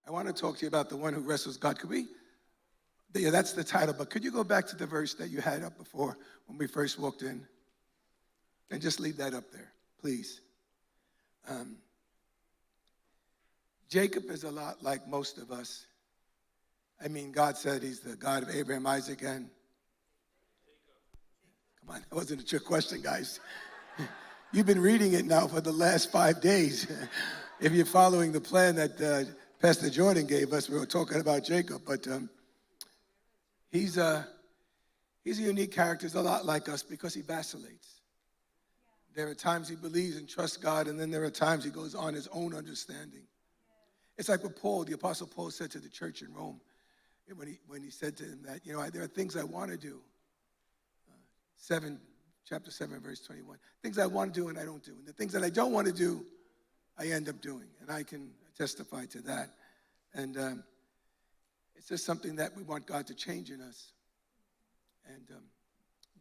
I want to talk to you about the one who wrestles God. Could we? Yeah, that's the title, but could you go back to the verse that you had up before when we first walked in? And just leave that up there, please. Jacob is a lot like most of us. I mean, God said he's the God of Abraham, Isaac, and... Come on, that wasn't a trick question, guys. You've been reading it now for the last 5 days. If you're following the plan that Pastor Jordan gave us, we were talking about Jacob, but he's a unique character. He's a lot like us because he vacillates. There are times he believes and trusts God, and then there are times he goes on his own understanding. It's like what Paul, the Apostle Paul, said to the church in Rome when he said to them that, there are things I want to do. Chapter 7, verse 21. Things I want to do and I don't do. And the things that I don't want to do, I end up doing. And I can testify to that. And it's just something that we want God to change in us. And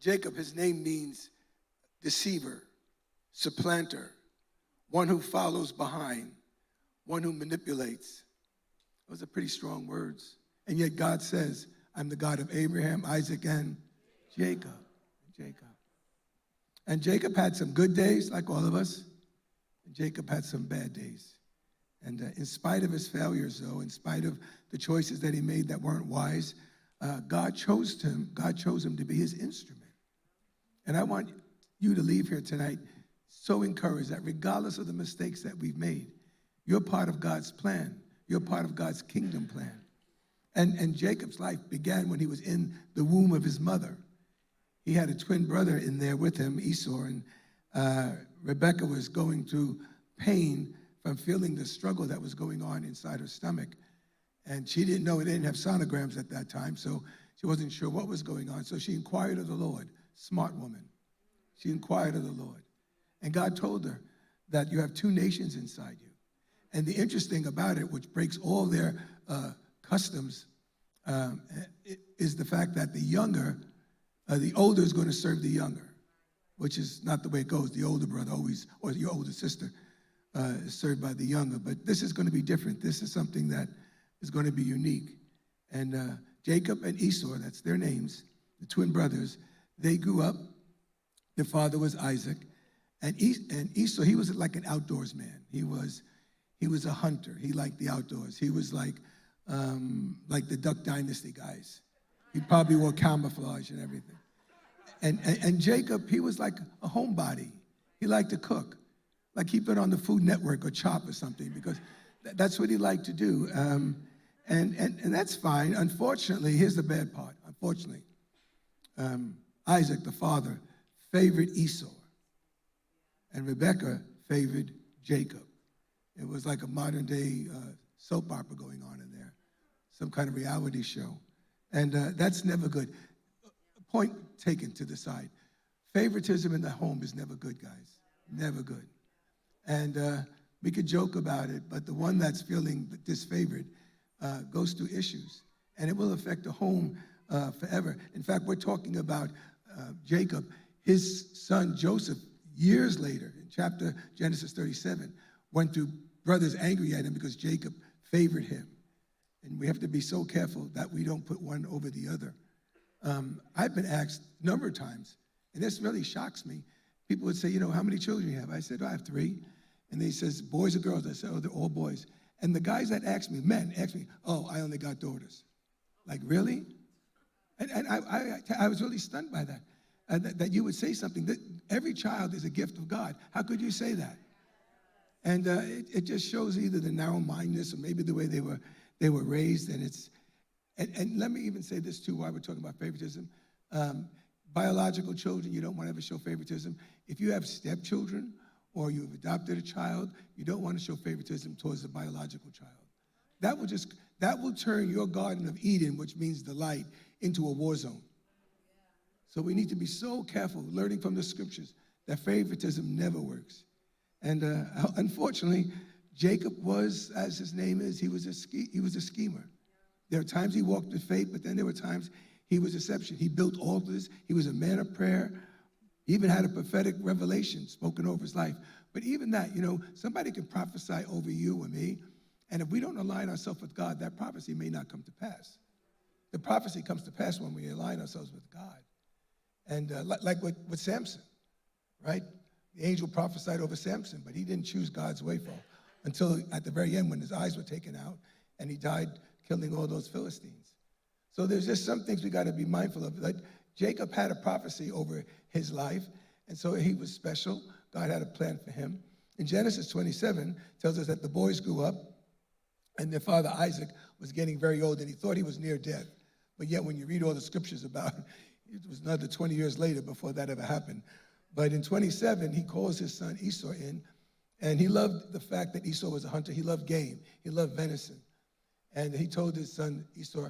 Jacob, his name means deceiver, supplanter, one who follows behind, one who manipulates. Those are pretty strong words. And yet God says, I'm the God of Abraham, Isaac, and Jacob. And Jacob had some good days, like all of us. And Jacob had some bad days. And in spite of his failures, though, in spite of the choices that he made that weren't wise, God chose him. God chose him to be his instrument. And I want you to leave here tonight so encouraged that regardless of the mistakes that we've made, you're part of God's plan. You're part of God's kingdom plan. And Jacob's life began when he was in the womb of his mother. He had a twin brother in there with him, Esau, and Rebekah was going through pain from feeling the struggle that was going on inside her stomach. And she didn't know, they didn't have sonograms at that time, so she wasn't sure what was going on. So she inquired of the Lord, smart woman. She inquired of the Lord. And God told her that you have two nations inside you. And the interesting about it, which breaks all their customs, is the fact that the older is going to serve the younger, which is not the way it goes. The older brother always, or your older sister, is served by the younger. But this is going to be different. This is something that is going to be unique. And Jacob and Esau, that's their names, the twin brothers, they grew up. Their father was Isaac. And Esau, he was like an outdoors man. He was a hunter. He liked the outdoors. He was like the Duck Dynasty guys. He probably wore camouflage and everything. And Jacob, he was like a homebody. He liked to cook. Like he put on the Food Network or Chop or something because that's what he liked to do. And that's fine. Unfortunately, here's the bad part. Unfortunately, Isaac, the father, favored Esau. And Rebekah favored Jacob. It was like a modern day soap opera going on in there. Some kind of reality show. And that's never good. Point taken to the side. Favoritism in the home is never good, guys. Never good. And we could joke about it, but the one that's feeling disfavored goes through issues. And it will affect the home forever. In fact, we're talking about Jacob. His son Joseph, years later, in Genesis 37, went through brothers angry at him because Jacob favored him. And we have to be so careful that we don't put one over the other. I've been asked a number of times, and this really shocks me. People would say, how many children you have? I said, I have 3. And they says, boys or girls? I said, oh, they're all boys. And the guys that ask me, men, ask me, oh, I only got daughters. Like, really? And I was really stunned by that, that you would say something. That every child is a gift of God. How could you say that? And it just shows either the narrow-mindedness or maybe the way they were raised. And let me even say this, too, while we're talking about favoritism. Biological children, you don't want to ever show favoritism. If you have stepchildren or you've adopted a child, you don't want to show favoritism towards the biological child. That will turn your Garden of Eden, which means delight, into a war zone. So we need to be so careful, learning from the scriptures, that favoritism never works. And unfortunately, Jacob was, as his name is, he was a schemer. There were times he walked with faith, but then there were times he was deception. He built altars. He was a man of prayer. He even had a prophetic revelation spoken over his life. But even that, somebody can prophesy over you or me, And if we don't align ourselves with God, that prophecy may not come to pass. The prophecy comes to pass when we align ourselves with God. And like with Samson, right? The angel prophesied over Samson, but he didn't choose God's way for him until at the very end when his eyes were taken out and he died killing all those Philistines. So there's just some things we got to be mindful of. Like Jacob had a prophecy over his life, and so he was special. God had a plan for him. In Genesis 27, tells us that the boys grew up, and their father Isaac was getting very old, and he thought he was near death. But yet when you read all the scriptures about it, it was another 20 years later before that ever happened. But in 27, he calls his son Esau in, and he loved the fact that Esau was a hunter. He loved game. He loved venison. And he told his son Esau,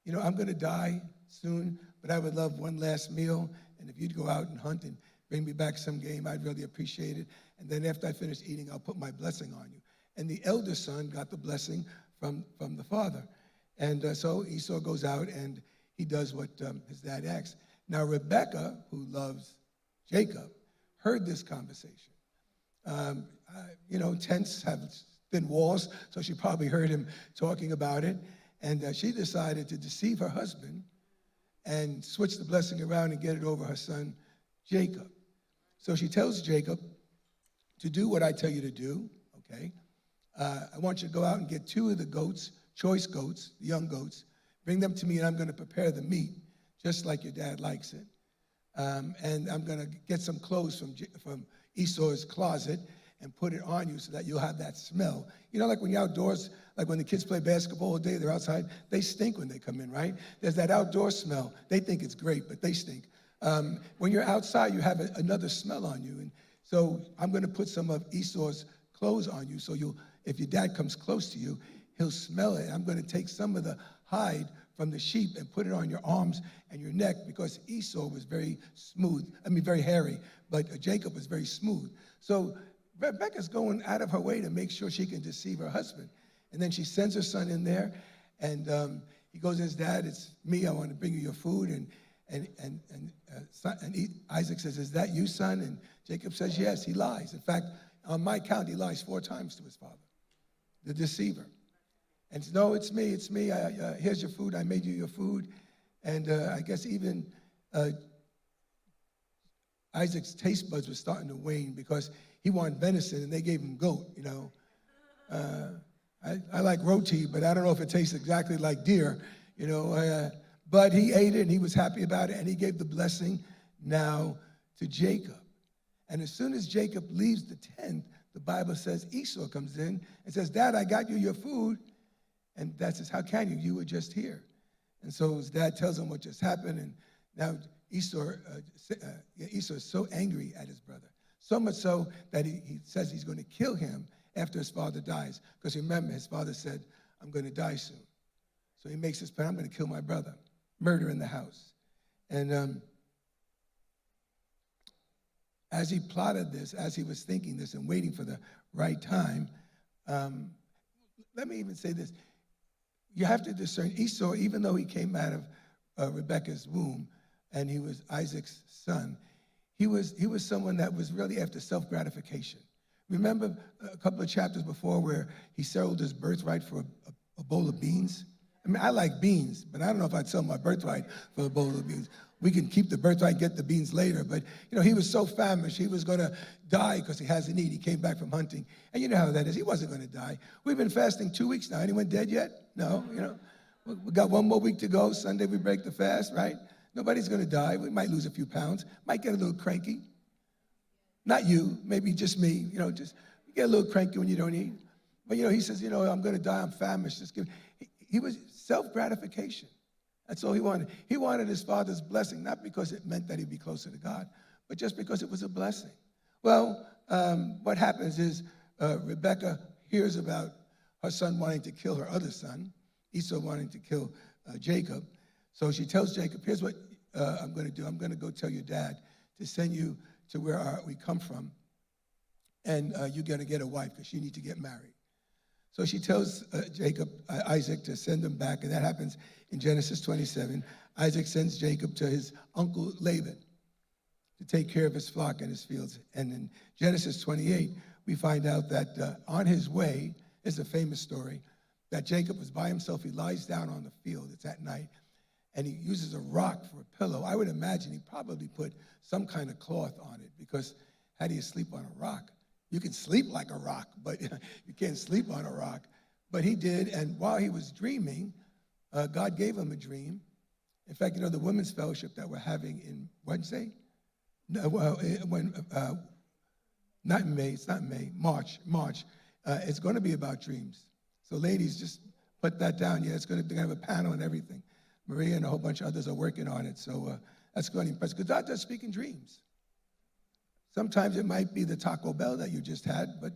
you know, I'm going to die soon, but I would love one last meal. And if you'd go out and hunt and bring me back some game, I'd really appreciate it. And then after I finish eating, I'll put my blessing on you. And the elder son got the blessing from the father. And so Esau goes out and he does what his dad asks. Now, Rebekah, who loves Jacob, heard this conversation. You know, tents have thin walls, so she probably heard him talking about it. And she decided to deceive her husband and switch the blessing around and get it over her son, Jacob. So she tells Jacob to do what I tell you to do, okay? I want you to go out and get 2 of the goats, choice goats, the young goats, bring them to me, and I'm going to prepare the meat, just like your dad likes it. And I'm going to get some clothes from Esau's closet and put it on you so that you'll have that smell. You know, like when you're outdoors, like when the kids play basketball all day, they're outside, they stink when they come in, right? There's that outdoor smell. They think it's great, but they stink. When you're outside, you have another smell on you. And so I'm going to put some of Esau's clothes on you so if your dad comes close to you, he'll smell it. I'm going to take some of the hide from the sheep and put it on your arms and your neck because Esau was very very hairy, but Jacob was very smooth. So Rebekah's going out of her way to make sure she can deceive her husband. And then she sends her son in there, and he goes to his dad, it's me, I want to bring you your food. And Isaac says, is that you, son? And Jacob says, yes, he lies. In fact, on my count, he lies 4 times to his father, the deceiver. And says, no, it's me. Here's your food. I made you your food. And I guess even Isaac's taste buds were starting to wane because he wanted venison, and they gave him goat, you know. I like roti, but I don't know if it tastes exactly like deer, you know. But he ate it, and he was happy about it, and he gave the blessing now to Jacob. And as soon as Jacob leaves the tent, the Bible says Esau comes in and says, Dad, I got you your food. And Dad says, how can you? You were just here. And so his dad tells him what just happened, and now Esau is so angry at his brother, so much so that he says he's going to kill him after his father dies. Because remember, his father said, I'm going to die soon. So he makes his plan, I'm going to kill my brother. Murder in the house. And as he plotted this, as he was thinking this and waiting for the right time, let me even say this. You have to discern Esau, even though he came out of Rebekah's womb and he was Isaac's son, he was someone that was really after self-gratification. Remember a couple of chapters before where he sold his birthright for a bowl of beans? I mean, I like beans, but I don't know if I'd sell my birthright for a bowl of beans. We can keep the birthright, get the beans later. But, you know, he was so famished. He was going to die because he hasn't eaten. He came back from hunting. And you know how that is. He wasn't going to die. We've been fasting 2 weeks now. Anyone dead yet? No, you know. We got 1 more week to go. Sunday we break the fast, right? Nobody's going to die. We might lose a few pounds. Might get a little cranky. Not you, maybe just me. You know, just you get a little cranky when you don't eat. But, you know, he says, you know, I'm going to die. I'm famished. Just give. He was self-gratification. That's all he wanted. He wanted his father's blessing, not because it meant that he'd be closer to God, but just because it was a blessing. Well, what happens is Rebekah hears about her son wanting to kill her other son, Esau wanting to kill Jacob. So she tells Jacob, here's what I'm going to do. I'm going to go tell your dad to send you to where we come from, and you're going to get a wife because you need to get married. So she tells Isaac to send him back, and that happens in Genesis 27. Isaac sends Jacob to his uncle Laban to take care of his flock and his fields. And in Genesis 28, we find out that on his way It's a famous story that Jacob was by himself. He lies down on the field. It's at night. And he uses a rock for a pillow. I would imagine he probably put some kind of cloth on it, because how do you sleep on a rock? You can sleep like a rock, but you can't sleep on a rock. But he did, and while he was dreaming, God gave him a dream. In fact, the women's fellowship that we're having in Wednesday, no, not in May, it's not in May, March, it's going to be about dreams. So ladies, just put that down. Yeah, they're going to have a panel and everything. Maria and a whole bunch of others are working on it, so that's going to impress, because God does speak in dreams. Sometimes it might be the Taco Bell that you just had, but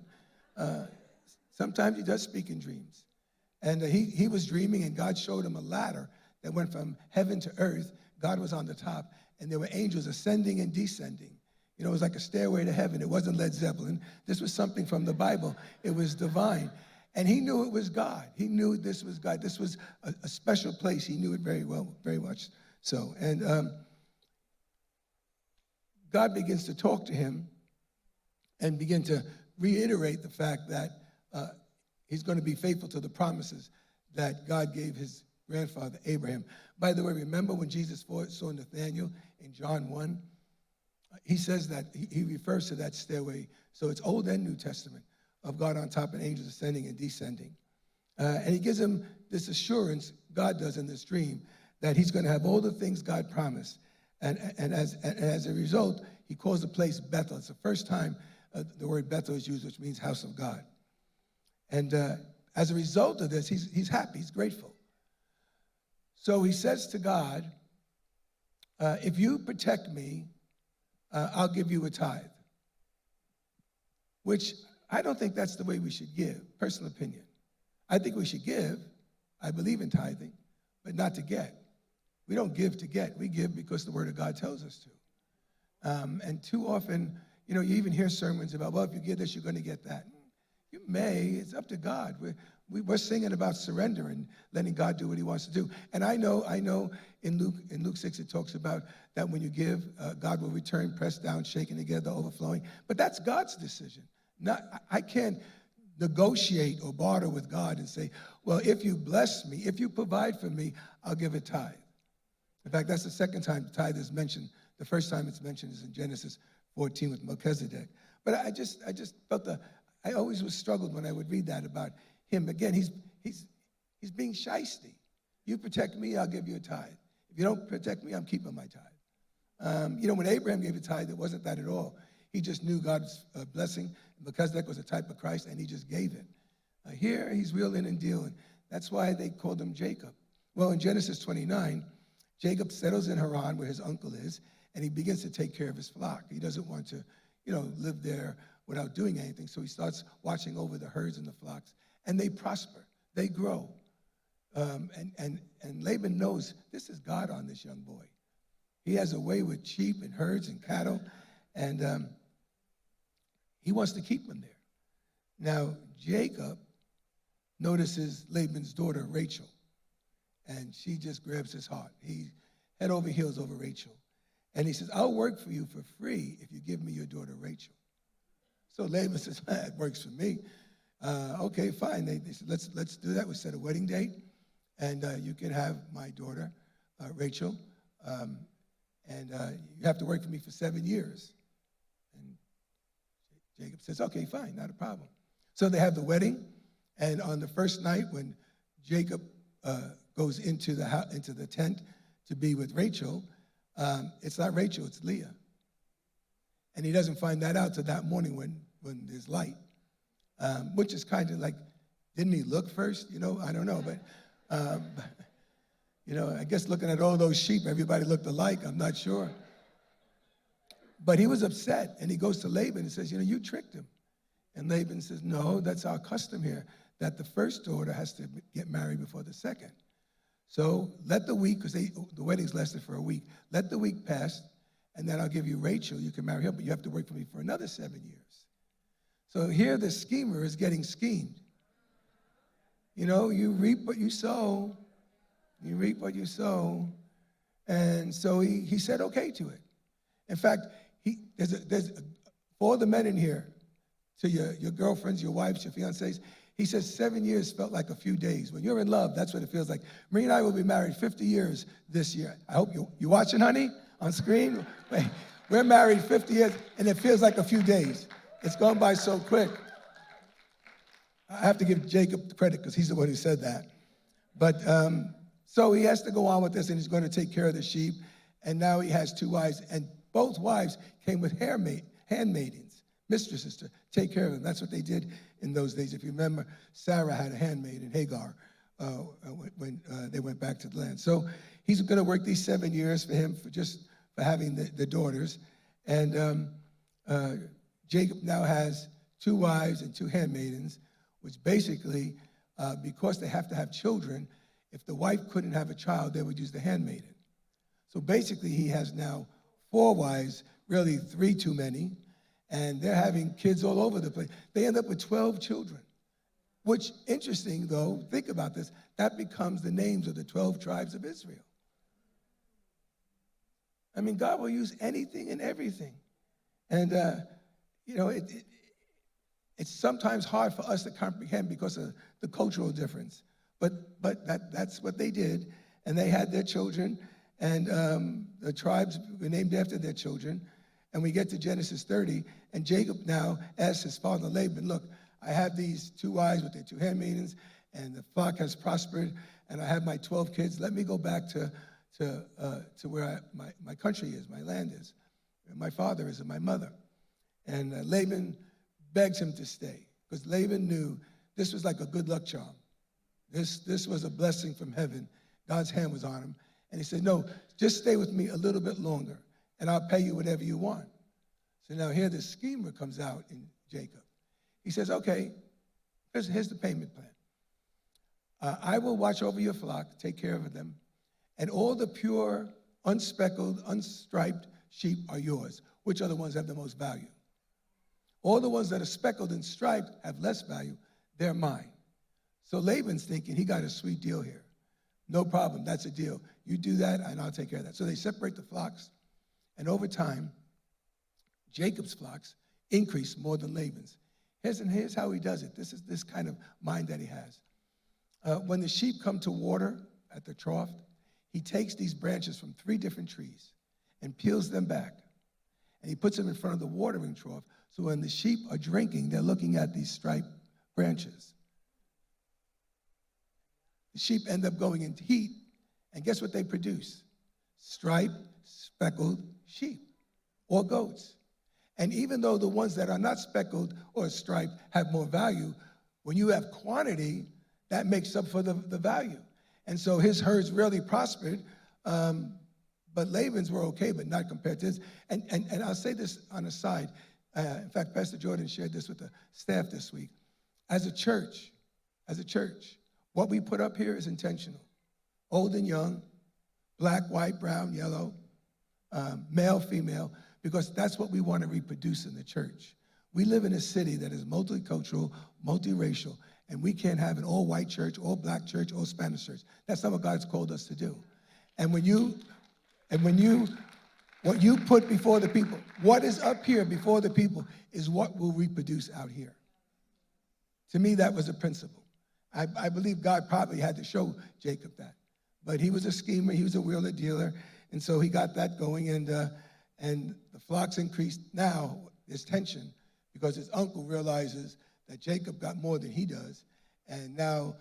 sometimes he does speak in dreams. And he was dreaming, and God showed him a ladder that went from heaven to earth. God was on the top, and there were angels ascending and descending. It was like a stairway to heaven. It wasn't Led Zeppelin. This was something from the Bible. It was divine. And he knew it was God. He knew this was God. This was a special place. He knew it very well, very much so. And God begins to talk to him and begin to reiterate the fact that he's going to be faithful to the promises that God gave his grandfather Abraham. By the way, remember when Jesus saw Nathanael in John 1? He says that, he refers to that stairway. So it's Old and New Testament, of God on top and angels ascending and descending. And he gives him this assurance, God does in this dream, that he's going to have all the things God promised. And as a result, he calls the place Bethel. It's the first time the word Bethel is used, which means house of God. And as a result of this, he's happy, he's grateful. So he says to God, if you protect me, I'll give you a tithe. Which I don't think that's the way we should give, personal opinion. I think we should give. I believe in tithing, but not to get. We don't give to get. We give because the Word of God tells us to. And too often, you even hear sermons about, well, if you give this, you're going to get that. You may. It's up to God. We're singing about surrender and letting God do what he wants to do. And I know in Luke 6 it talks about that when you give, God will return, pressed down, shaken together, overflowing. But that's God's decision. I can't negotiate or barter with God and say, well, if you bless me, if you provide for me, I'll give a tithe. In fact, that's the second time the tithe is mentioned. The first time it's mentioned is in Genesis 14 with Melchizedek. But I just felt I always was struggled when I would read that about him. Again, he's being shysty. You protect me, I'll give you a tithe. If you don't protect me, I'm keeping my tithe. When Abraham gave a tithe, it wasn't that at all. He just knew God's blessing. Melchizedek was a type of Christ, and he just gave it. Here, he's wheeling and dealing. That's why they called him Jacob. Well, in Genesis 29, Jacob settles in Haran, where his uncle is, and he begins to take care of his flock. He doesn't want to, live there without doing anything, so he starts watching over the herds and the flocks, and they prosper. They grow. And Laban knows this is God on this young boy. He has a way with sheep and herds and cattle, and he wants to keep them there. Now, Jacob notices Laban's daughter, Rachel, and she just grabs his heart. He's head over heels over Rachel. And he says, I'll work for you for free if you give me your daughter, Rachel. So Laban says, it works for me. Okay, fine. They said, let's do that. We set a wedding date, and you can have my daughter, Rachel, and you have to work for me for 7 years. And Jacob says, okay, fine, not a problem. So they have the wedding, and on the first night when Jacob goes into the tent to be with Rachel, it's not Rachel, it's Leah. And he doesn't find that out till that morning when there's light, which is kind of like, didn't he look first? I don't know, but I guess looking at all those sheep, everybody looked alike. I'm not sure. But he was upset, and he goes to Laban and says, you tricked him. And Laban says, no, that's our custom here, that the first daughter has to get married before the second. So let the week, because the weddings lasted for a week, let the week pass, and then I'll give you Rachel. You can marry her, but you have to work for me for another 7 years. So here the schemer is getting schemed. You reap what you sow. You reap what you sow. And so he said okay to it. In fact, there's for all the men in here, to your girlfriends, your wives, your fiancés, He says 7 years felt like a few days. When you're in love, that's what it feels like. Marie and I will be married 50 years this year. I hope you watching, honey, on screen? Wait, we're married 50 years, and it feels like a few days. It's gone by so quick. I have to give Jacob credit because he's the one who said that. But so he has to go on with this, and he's going to take care of the sheep. And now he has 2 wives, and both wives came with handmaidens, mistresses, to take care of them. That's what they did in those days. If you remember, Sarah had a handmaiden, Hagar, when they went back to the land. So he's going to work these 7 years for him for having the daughters. And Jacob now has 2 wives and 2 handmaidens, which basically, because they have to have children, if the wife couldn't have a child, they would use the handmaiden. So basically, he has now 4 wives, really 3 too many, and they're having kids all over the place. They end up with 12 children, which, interesting though, think about this, that becomes the names of the 12 tribes of Israel. I mean, God will use anything and everything. And, it's sometimes hard for us to comprehend because of the cultural difference. But that's what they did, and they had their children, and the tribes were named after their children. And we get to Genesis 30, and Jacob now asks his father Laban, look, I have these 2 wives with their 2 handmaidens, and the flock has prospered, and I have my 12 kids. Let me go back to where my country is, my land is, where my father is, and my mother. And Laban begs him to stay, because Laban knew this was like a good luck charm. This was a blessing from heaven. God's hand was on him. And he said, no, just stay with me a little bit longer, and I'll pay you whatever you want. So now here the schemer comes out in Jacob. He says, okay, here's the payment plan. I will watch over your flock, take care of them, and all the pure, unspeckled, unstriped sheep are yours. Which are the ones that have the most value? All the ones that are speckled and striped have less value. They're mine. So Laban's thinking he got a sweet deal here. No problem, that's a deal. You do that, and I'll take care of that. So they separate the flocks, and over time, Jacob's flocks increase more than Laban's. Here's how he does it. This is this kind of mind that he has. When the sheep come to water at the trough, he takes these branches from 3 different trees and peels them back. And he puts them in front of the watering trough, so when the sheep are drinking, they're looking at these striped branches. The sheep end up going into heat, and guess what they produce? Striped, speckled sheep or goats. And even though the ones that are not speckled or striped have more value, when you have quantity, that makes up for the value. And so his herds really prospered, but Laban's were okay, but not compared to his. And I'll say this on a side. In fact, Pastor Jordan shared this with the staff this week. As a church, what we put up here is intentional. Old and young, black, white, brown, yellow, male, female, because that's what we want to reproduce in the church. We live in a city that is multicultural, multiracial, and we can't have an all-white church, all-black church, all-Spanish church. That's not what God's called us to do. And what you put before the people, what is up here before the people is what we'll reproduce out here. To me, that was a principle. I believe God probably had to show Jacob that. But he was a schemer, he was a wheeler dealer, and so he got that going, and the flocks increased. Now there's tension because his uncle realizes that Jacob got more than he does, and now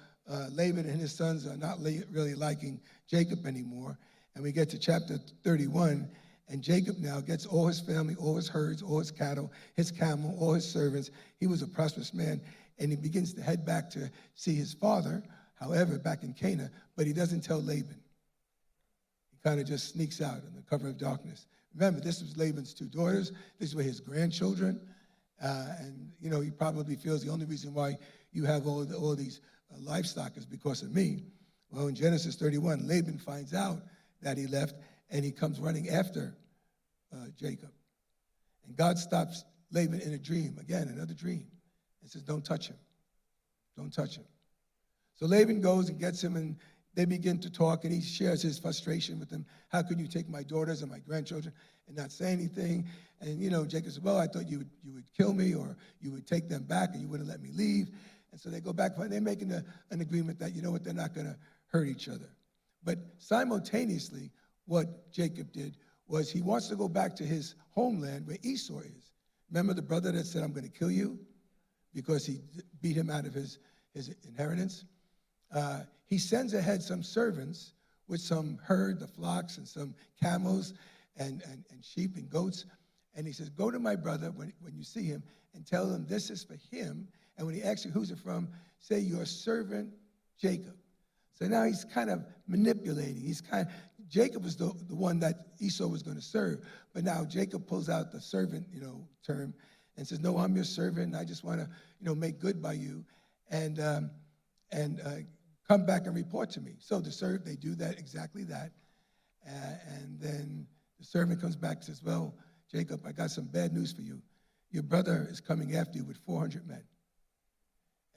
Laban and his sons are not really liking Jacob anymore. And we get to chapter 31, and Jacob now gets all his family, all his herds, all his cattle, his camel, all his servants. He was a prosperous man, and he begins to head back to see his father, however, back in Canaan, but he doesn't tell Laban. He kind of just sneaks out in the cover of darkness. Remember, this was Laban's 2 daughters. These were his grandchildren. And, he probably feels the only reason why you have all these livestock is because of me. Well, in Genesis 31, Laban finds out that he left, and he comes running after Jacob. And God stops Laban in a dream, again, another dream, and says, don't touch him. Don't touch him. So Laban goes and gets him, and they begin to talk, and he shares his frustration with him. How could you take my daughters and my grandchildren and not say anything? And, Jacob said, well, I thought you would kill me, or you would take them back and you wouldn't let me leave. And so they go back, they're making an agreement that, you know what, they're not going to hurt each other. But simultaneously, what Jacob did was he wants to go back to his homeland where Esau is. Remember the brother that said, I'm going to kill you because he beat him out of his inheritance? He sends ahead some servants with some herd, the flocks, and some camels and sheep and goats. And he says, go to my brother when you see him and tell him this is for him. And when he asks you, who's it from, say, your servant Jacob. So now he's kind of manipulating. Jacob was the one that Esau was going to serve. But now Jacob pulls out the servant, term and says, no, I'm your servant. I just want to, make good by you. And come back and report to me. So they do that, exactly that. And then the servant comes back and says, well, Jacob, I got some bad news for you. Your brother is coming after you with 400 men.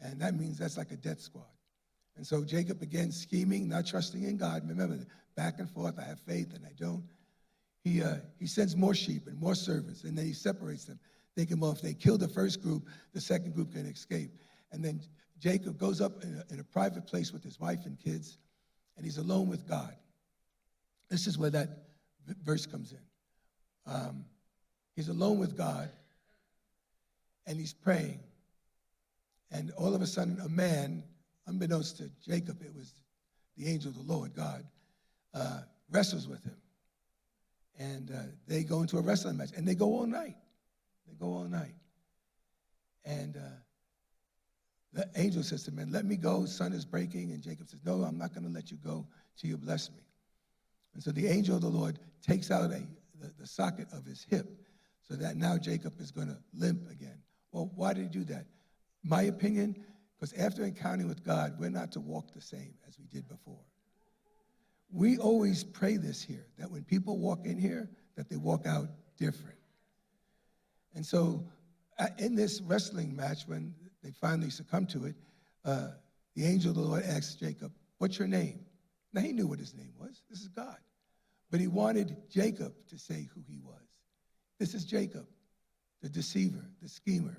And that means that's like a death squad. And so Jacob began scheming, not trusting in God. Remember, back and forth, I have faith and I don't. He sends more sheep and more servants, and then he separates them. Thinking, well, if they kill the first group, the second group can escape. And then Jacob goes up in a private place with his wife and kids, and he's alone with God. This is where that verse comes in. He's alone with God, and he's praying. And all of a sudden, a man, unbeknownst to Jacob, it was the angel of the Lord, God, wrestles with him. And they go into a wrestling match, and they go all night. And the angel says to him, let me go, sun is breaking. And Jacob says, no, I'm not going to let you go till you bless me. And so the angel of the Lord takes out the socket of his hip so that now Jacob is going to limp again. Well, why did he do that? My opinion, because after encountering with God, we're not to walk the same as we did before. We always pray this here, that when people walk in here, that they walk out different. And so in this wrestling match, when they finally succumbed to it, the angel of the Lord asked Jacob, what's your name? Now, he knew what his name was. This is God. But he wanted Jacob to say who he was. This is Jacob, the deceiver, the schemer,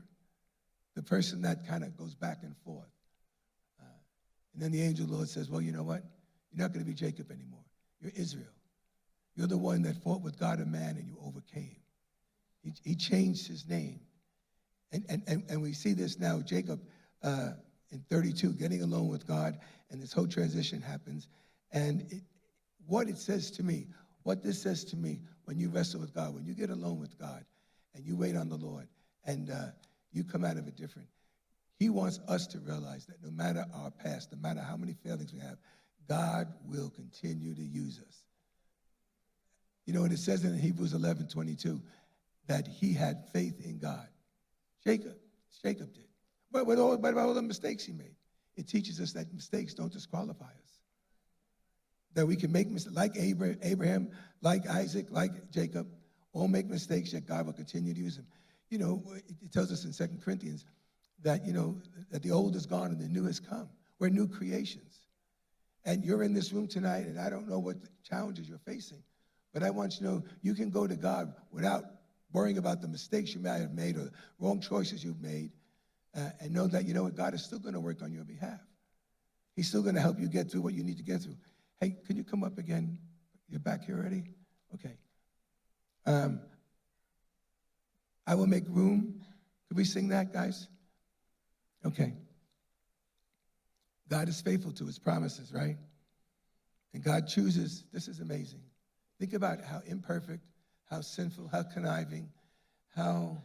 the person that kind of goes back and forth. And then the angel of the Lord says, well, you know what? You're not going to be Jacob anymore. You're Israel. You're the one that fought with God and man, and you overcame. He changed his name. And we see this now, Jacob in 32, getting alone with God, and this whole transition happens. And what this says to me, when you wrestle with God, when you get alone with God, and you wait on the Lord, and you come out of it different, he wants us to realize that no matter our past, no matter how many failings we have, God will continue to use us. You know, and it says in Hebrews 11:22 that he had faith in God. Jacob did. But about all the mistakes he made? It teaches us that mistakes don't disqualify us. That we can make mistakes, like Abraham, like Isaac, like Jacob, all make mistakes, yet God will continue to use them. You know, it tells us in 2 Corinthians that, that the old is gone and the new has come. We're new creations. And you're in this room tonight, and I don't know what challenges you're facing, but I want you to know you can go to God without worrying about the mistakes you may have made or wrong choices you've made, and know that, what, God is still going to work on your behalf. He's still going to help you get through what you need to get through. Hey, can you come up again? You're back here already? Okay. I will make room. Could we sing that, guys? Okay. God is faithful to his promises, right? And God chooses, this is amazing. Think about how imperfect, how sinful, how conniving, how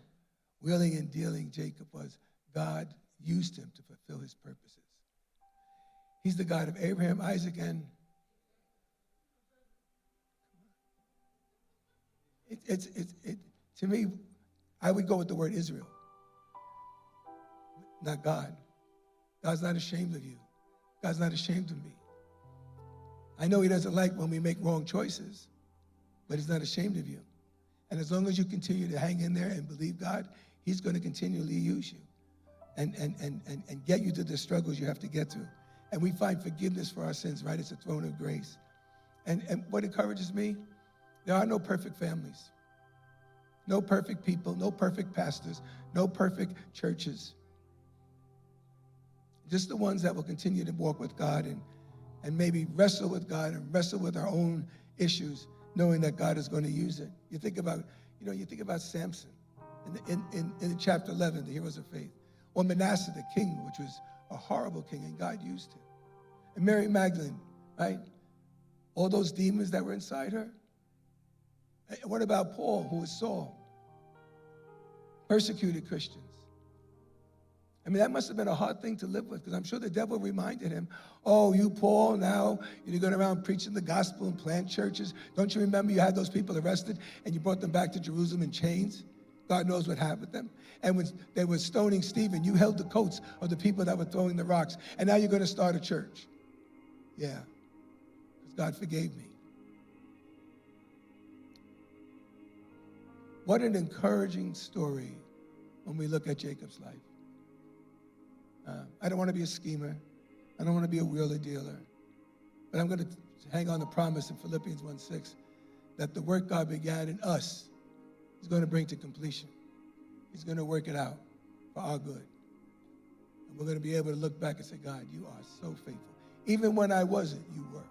willing and dealing Jacob was. God used him to fulfill his purposes. He's the God of Abraham, Isaac, and to me, I would go with the word Israel, not God. God's not ashamed of you. God's not ashamed of me. I know he doesn't like when we make wrong choices, but he's not ashamed of you. And as long as you continue to hang in there and believe God, he's going to continually use you and get you to the struggles you have to get through. And we find forgiveness for our sins, right? It's a throne of grace. And what encourages me, there are no perfect families, no perfect people, no perfect pastors, no perfect churches. Just the ones that will continue to walk with God and maybe wrestle with God and wrestle with our own issues, knowing that God is going to use it. You think about Samson in chapter 11, the heroes of faith, or Manasseh, the king, which was a horrible king, and God used him. And Mary Magdalene, right? All those demons that were inside her. And what about Paul, who was Saul? Persecuted Christians. I mean, that must have been a hard thing to live with, because I'm sure the devil reminded him, oh, you Paul, now you're going around preaching the gospel and plant churches. Don't you remember you had those people arrested and you brought them back to Jerusalem in chains? God knows what happened to them. And when they were stoning Stephen, you held the coats of the people that were throwing the rocks. And now you're going to start a church. Yeah, because God forgave me. What an encouraging story when we look at Jacob's life. I don't want to be a schemer. I don't want to be a wheeler dealer. But I'm going to hang on the promise in Philippians 1:6 that the work God began in us is going to bring to completion. He's going to work it out for our good. And we're going to be able to look back and say, God, you are so faithful. Even when I wasn't, you were.